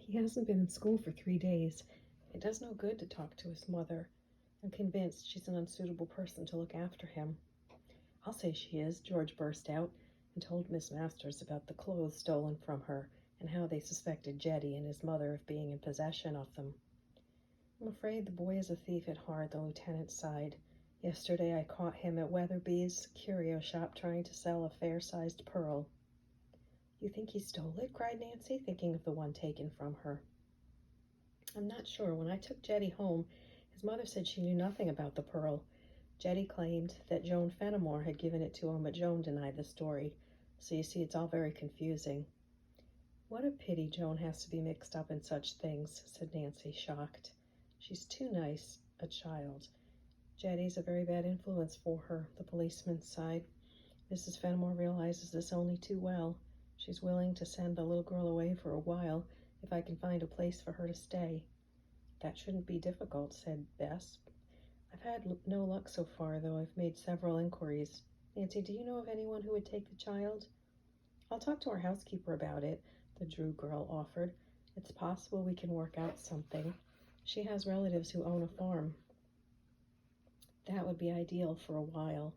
He hasn't been in school for 3 days. It does no good to talk to his mother. I'm convinced she's an unsuitable person to look after him. I'll say she is, George burst out, and told Miss Masters about the clothes stolen from her and how they suspected Jetty and his mother of being in possession of them. I'm afraid the boy is a thief at heart, the lieutenant sighed. Yesterday I caught him at Weatherby's curio shop trying to sell a fair-sized pearl. You think he stole it? Cried Nancy, thinking of the one taken from her. I'm not sure. When I took Jetty home, his mother said she knew nothing about the pearl. Jetty claimed that Joan Fenimore had given it to him, but Joan denied the story. So you see, it's all very confusing. What a pity Joan has to be mixed up in such things, said Nancy, shocked. She's too nice a child. Jetty's a very bad influence for her, the policeman sighed. Mrs. Fenimore realizes this only too well. She's willing to send the little girl away for a while if I can find a place for her to stay. That shouldn't be difficult, said Bess. I've had no luck so far, though I've made several inquiries. Nancy, do you know of anyone who would take the child? I'll talk to our housekeeper about it, the Drew girl offered. It's possible we can work out something. She has relatives who own a farm. That would be ideal for a while,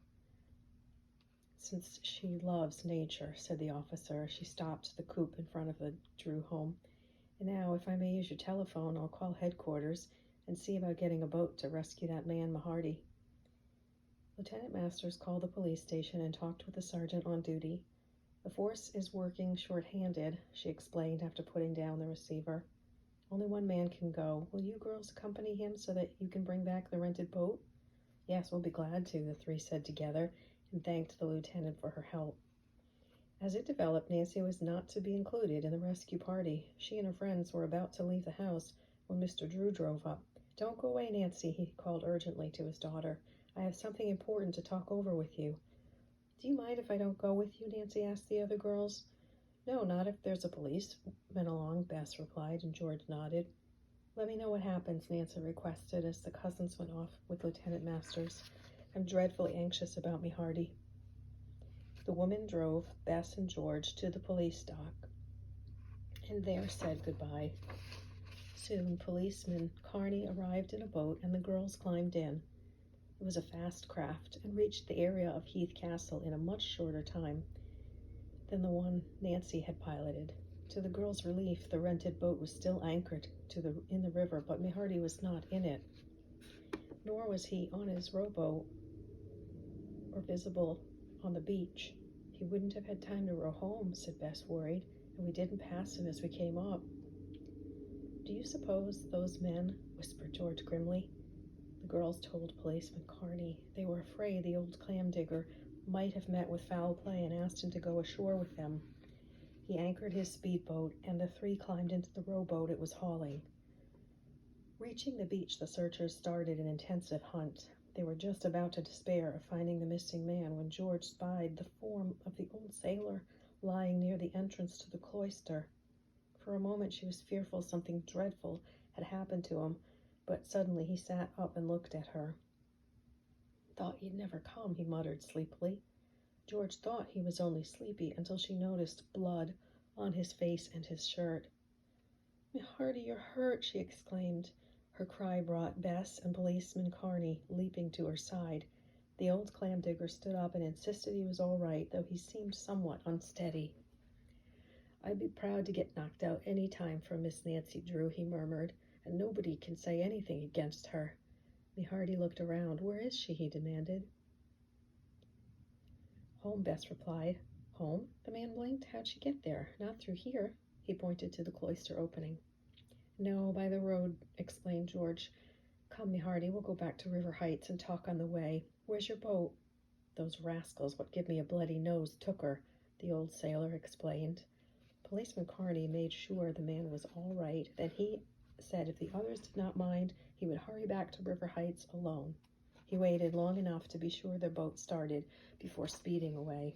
since she loves nature, said the officer. She stopped the coupe in front of the Drew home. And now, if I may use your telephone, I'll call headquarters and see about getting a boat to rescue that man Mahardy. Lieutenant Masters called the police station and talked with the sergeant on duty. The force is working short-handed, she explained after putting down the receiver. Only one man can go. Will you girls accompany him so that you can bring back the rented boat? Yes, we'll be glad to, the three said together, and thanked the lieutenant for her help. As it developed, Nancy was not to be included in the rescue party. She and her friends were about to leave the house when Mr. Drew drove up. Don't go away, Nancy, he called urgently to his daughter. I have something important to talk over with you. Do you mind if I don't go with you? Nancy asked the other girls. No, not if there's a policeman along, Bess replied, and George nodded. Let me know what happens, Nancy requested as the cousins went off with Lieutenant Masters. I'm dreadfully anxious about me, Hardy. The woman drove Bess and George to the police dock and there said goodbye. Soon Policeman Carney arrived in a boat and the girls climbed in. It was a fast craft and reached the area of Heath Castle in a much shorter time than the one Nancy had piloted. To the girls' relief, the rented boat was still anchored in the river, but Mahardy was not in it, nor was he on his rowboat or visible on the beach. He wouldn't have had time to row home, said Bess, worried, and we didn't pass him as we came up. Do you suppose those men, whispered George grimly. The girls told Policeman Carney they were afraid the old clam digger might have met with foul play and asked him to go ashore with them. He anchored his speedboat, and the three climbed into the rowboat it was hauling. Reaching the beach, the searchers started an intensive hunt. They were just about to despair of finding the missing man when George spied the form of the old sailor lying near the entrance to the cloister. For a moment she was fearful something dreadful had happened to him, but suddenly he sat up and looked at her. Thought you'd never come, he muttered sleepily. George thought he was only sleepy until she noticed blood on his face and his shirt. Mahardy, you're hurt, she exclaimed. Her cry brought Bess and Policeman Carney leaping to her side. The old clam digger stood up and insisted he was all right, though he seemed somewhat unsteady. I'd be proud to get knocked out any time from Miss Nancy Drew, he murmured, and nobody can say anything against her. Mahardy looked around. Where is she? He demanded. Home, Bess replied. Home? The man blinked. How'd she get there? Not through here. He pointed to the cloister opening. No, by the road, explained George. Come, Mahardy, we'll go back to River Heights and talk on the way. Where's your boat? Those rascals, what give me a bloody nose, took her, the old sailor explained. Policeman Carney made sure the man was all right. Then he said if the others did not mind, he would hurry back to River Heights alone. He waited long enough to be sure their boat started before speeding away.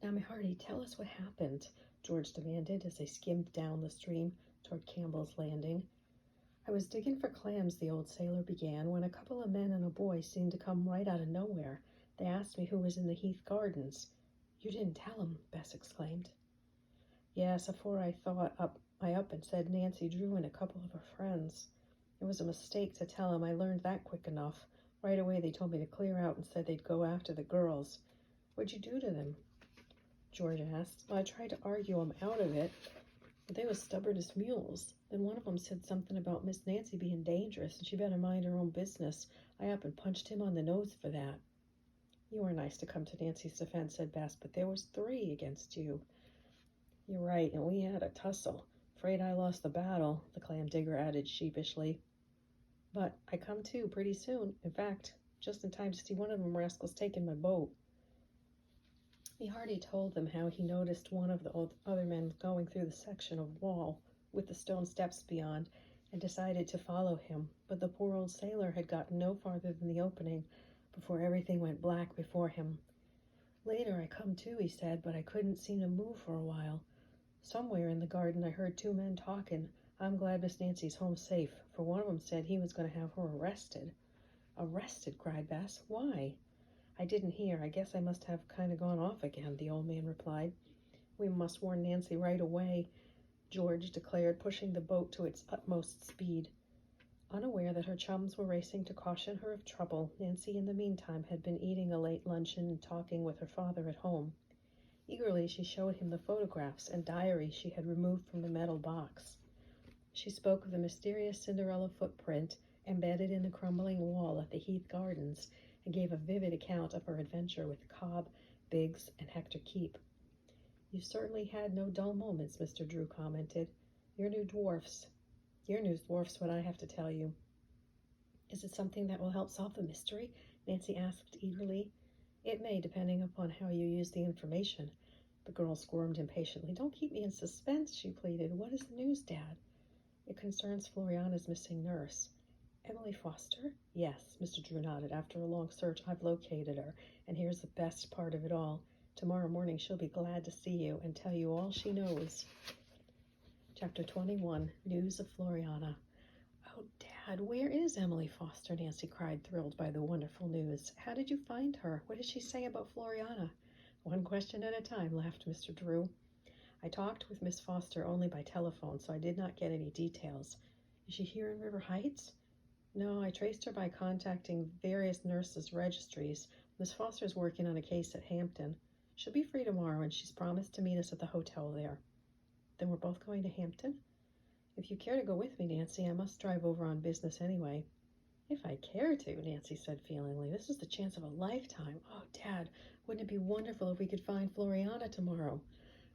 Now, Mahardy, tell us what happened, George demanded as they skimmed down the stream toward Campbell's Landing. I was digging for clams, the old sailor began, when a couple of men and a boy seemed to come right out of nowhere. They asked me who was in the Heath Gardens. You didn't tell 'em, Bess exclaimed. Yes, afore I up and said Nancy Drew and a couple of her friends. It was a mistake to tell 'em. I learned that quick enough. Right away they told me to clear out and said they'd go after the girls. What'd you do to them? George asked. Well, I tried to argue 'em out of it, but they was stubborn as mules. Then one of 'em said something about Miss Nancy being dangerous and she better mind her own business. I up and punched him on the nose for that. You were nice to come to Nancy's defense, said Bess, but there was 3 against you. You're right, and we had a tussle. Afraid I lost the battle, the clam digger added sheepishly. But I come to pretty soon. In fact, just in time to see one of them rascals taking my boat. He hardly told them how he noticed one of the other men going through the section of wall with the stone steps beyond and decided to follow him, but the poor old sailor had gotten no farther than the opening before everything went black before him. Later I come to, he said, but I couldn't seem to move for a while. Somewhere in the garden I heard 2 men talking. I'm glad Miss Nancy's home safe, for one of them said he was going to have her arrested. Arrested, cried Bess. Why? I didn't hear. I guess I must have kind of gone off again, the old man replied. We must warn Nancy right away, George declared, pushing the boat to its utmost speed. Unaware that her chums were racing to caution her of trouble, Nancy in the meantime had been eating a late luncheon and talking with her father at home. Eagerly she showed him the photographs and diary she had removed from the metal box. She spoke of the mysterious Cinderella footprint embedded in the crumbling wall at the Heath Gardens and gave a vivid account of her adventure with Cobb, Biggs, and Hector Keep. You certainly had no dull moments, Mr. Drew commented. Your news dwarfs what I have to tell you. Is it something that will help solve the mystery? Nancy asked eagerly. It may, depending upon how you use the information. The girl squirmed impatiently. Don't keep me in suspense, she pleaded. What is the news, Dad? It concerns Floriana's missing nurse. Emily Foster? Yes, Mr. Drew nodded. After a long search, I've located her, and here's the best part of it all. Tomorrow morning she'll be glad to see you and tell you all she knows. Chapter 21, News of Floriana. Oh, Dad, where is Emily Foster? Nancy cried, thrilled by the wonderful news. How did you find her? What did she say about Floriana? One question at a time, laughed Mr. Drew. I talked with Miss Foster only by telephone, so I did not get any details. Is she here in River Heights? No, I traced her by contacting various nurses' registries. Miss Foster's working on a case at Hampton. She'll be free tomorrow, and she's promised to meet us at the hotel there. Then we're both going to Hampton? If you care to go with me, Nancy, I must drive over on business anyway. If I care to, Nancy said feelingly. This is the chance of a lifetime. Oh, Dad, wouldn't it be wonderful if we could find Floriana tomorrow?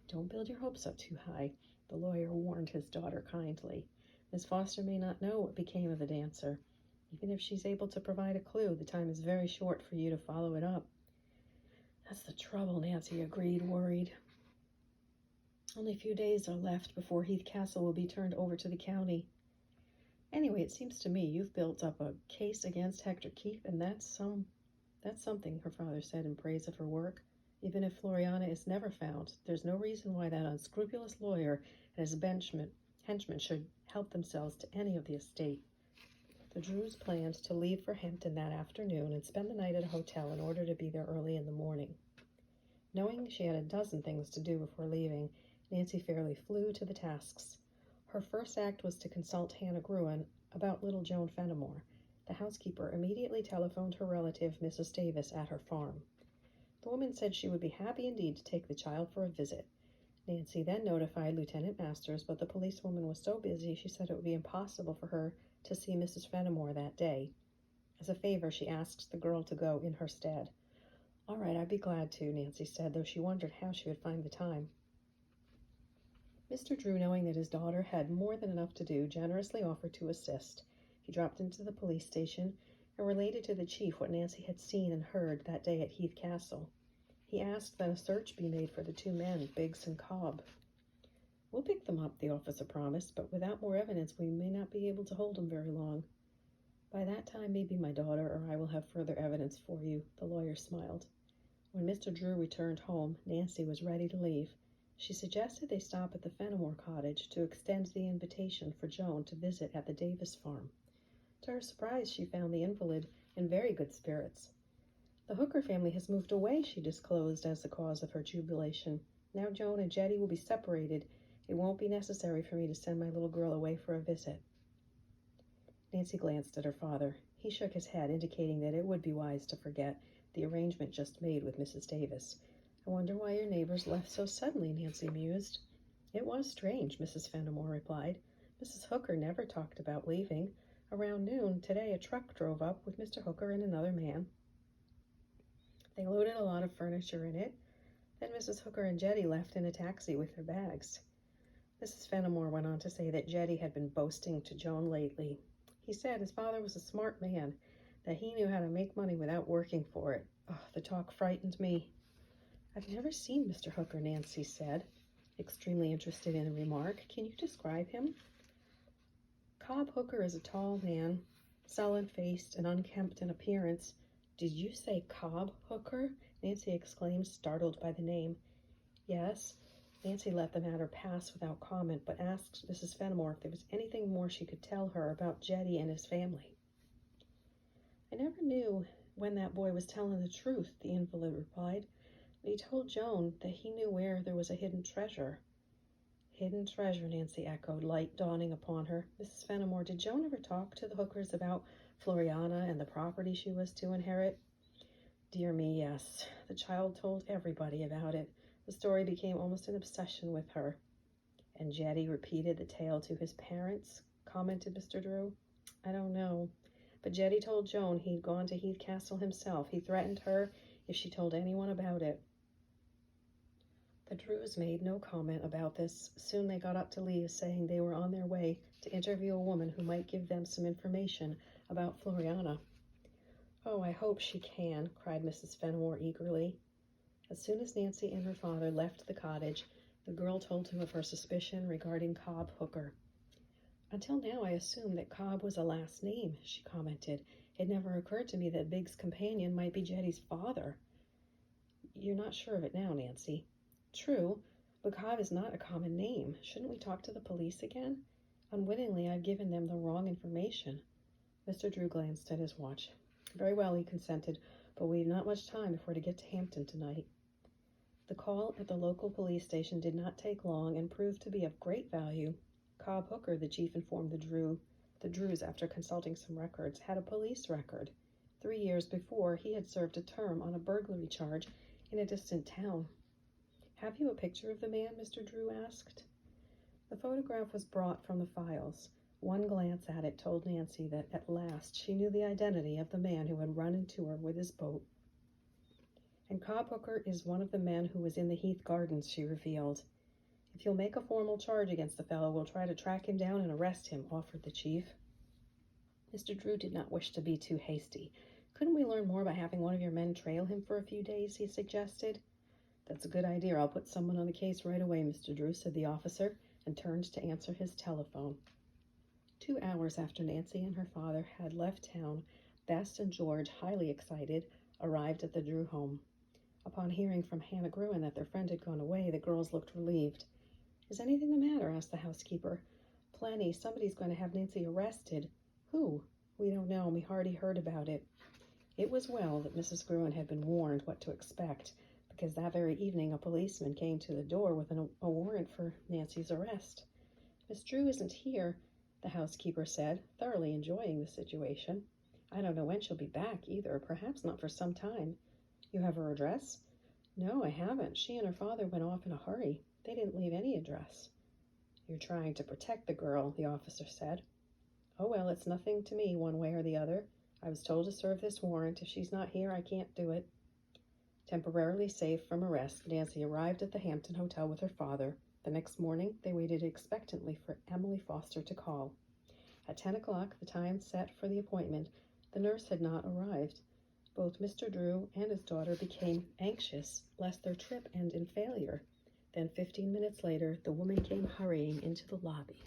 Don't build your hopes up too high, the lawyer warned his daughter kindly. Miss Foster may not know what became of the dancer. Even if she's able to provide a clue, the time is very short for you to follow it up. That's the trouble, Nancy agreed, worried. Only a few days are left before Heath Castle will be turned over to the county. Anyway, it seems to me you've built up a case against Hector Keep, and that's something, her father said in praise of her work. Even if Floriana is never found, there's no reason why that unscrupulous lawyer and his henchmen should help themselves to any of the estate. The Drews planned to leave for Hampton that afternoon and spend the night at a hotel in order to be there early in the morning. Knowing she had a dozen things to do before leaving, Nancy fairly flew to the tasks. Her first act was to consult Hannah Gruen about little Joan Fenimore. The housekeeper immediately telephoned her relative, Mrs. Davis, at her farm. The woman said she would be happy indeed to take the child for a visit. Nancy then notified Lieutenant Masters, but the policewoman was so busy she said it would be impossible for her to see Mrs. Fenimore that day. As a favor, she asked the girl to go in her stead. All right, I'd be glad to, Nancy said, though she wondered how she would find the time. Mr. Drew, knowing that his daughter had more than enough to do, generously offered to assist. He dropped into the police station and related to the chief what Nancy had seen and heard that day at Heath Castle. He asked that a search be made for the 2 men, Biggs and Cobb. We'll pick them up, the officer promised, but without more evidence we may not be able to hold them very long. By that time, maybe my daughter or I will have further evidence for you, the lawyer smiled. When Mr. Drew returned home, Nancy was ready to leave. She suggested they stop at the Fenimore cottage to extend the invitation for Joan to visit at the Davis farm. To her surprise, she found the invalid in very good spirits. The Hooker family has moved away, she disclosed as the cause of her jubilation. Now Joan and Jetty will be separated. It won't be necessary for me to send my little girl away for a visit." Nancy glanced at her father. He shook his head, indicating that it would be wise to forget the arrangement just made with Mrs. Davis. "I wonder why your neighbors left so suddenly," Nancy mused. "It was strange," Mrs. Fenimore replied. "Mrs. Hooker never talked about leaving. Around noon today a truck drove up with Mr. Hooker and another man. They loaded a lot of furniture in it. Then Mrs. Hooker and Jetty left in a taxi with their bags." Mrs. Fenimore went on to say that Jetty had been boasting to Joan lately. "He said his father was a smart man, that he knew how to make money without working for it. Oh, the talk frightened me." "I've never seen Mr. Hooker," Nancy said, extremely interested in the remark. "Can you describe him?" "Cobb Hooker is a tall man, sullen-faced and unkempt in appearance." "Did you say Cobb Hooker?" Nancy exclaimed, startled by the name. "Yes." Nancy let the matter pass without comment, but asked Mrs. Fenimore if there was anything more she could tell her about Jetty and his family. "I never knew when that boy was telling the truth," the invalid replied. "But he told Joan that he knew where there was a hidden treasure." "Hidden treasure," Nancy echoed, light dawning upon her. "Mrs. Fenimore, did Joan ever talk to the Hookers about Floriana and the property she was to inherit?" "Dear me, yes. The child told everybody about it. The story became almost an obsession with her." "And Jetty repeated the tale to his parents?" commented Mr. Drew. "I don't know. But Jetty told Joan he'd gone to Heath Castle himself. He threatened her if she told anyone about it." The Drews made no comment about this. Soon they got up to leave, saying they were on their way to interview a woman who might give them some information about Floriana. "Oh, I hope she can," cried Mrs. Fenimore eagerly. As soon as Nancy and her father left the cottage, the girl told him of her suspicion regarding Cobb Hooker. "Until now I assumed that Cobb was a last name," she commented. "It never occurred to me that Big's companion might be Jetty's father." "You're not sure of it now, Nancy." "True, but Cobb is not a common name. Shouldn't we talk to the police again? Unwittingly, I've given them the wrong information." Mr. Drew glanced at his watch. "Very well," he consented, "but we've not much time if we're to get to Hampton tonight." The call at the local police station did not take long and proved to be of great value. Cobb Hooker, the chief informed the Drews after consulting some records, had a police record. 3 years before, he had served a term on a burglary charge in a distant town. "Have you a picture of the man?" Mr. Drew asked. The photograph was brought from the files. One glance at it told Nancy that at last she knew the identity of the man who had run into her with his boat. "And Cobb Hooker is one of the men who was in the Heath Gardens," she revealed. "If you'll make a formal charge against the fellow, we'll try to track him down and arrest him," offered the chief. Mr. Drew did not wish to be too hasty. "Couldn't we learn more by having one of your men trail him for a few days?" he suggested. "That's a good idea. I'll put someone on the case right away, Mr. Drew," said the officer, and turned to answer his telephone. 2 hours after Nancy and her father had left town, Bess and George, highly excited, arrived at the Drew home. Upon hearing from Hannah Gruen that their friend had gone away, the girls looked relieved. "Is anything the matter?" asked the housekeeper. "Plenty. Somebody's going to have Nancy arrested." "Who?" "We don't know. We hardly heard about it." It was well that Mrs. Gruen had been warned what to expect, because that very evening a policeman came to the door with a warrant for Nancy's arrest. "Miss Drew isn't here," the housekeeper said, thoroughly enjoying the situation. "I don't know when she'll be back, either. Perhaps not for some time." "You have her address?" "No, I haven't. She and her father went off in a hurry. They didn't leave any address." "You're trying to protect the girl," the officer said. "Oh, well, it's nothing to me one way or the other. I was told to serve this warrant. If she's not here, I can't do it." Temporarily safe from arrest, Nancy arrived at the Hampton Hotel with her father. The next morning, they waited expectantly for Emily Foster to call. At 10 o'clock, the time set for the appointment, the nurse had not arrived. Both Mr. Drew and his daughter became anxious lest their trip end in failure. Then 15 minutes later, the woman came hurrying into the lobby.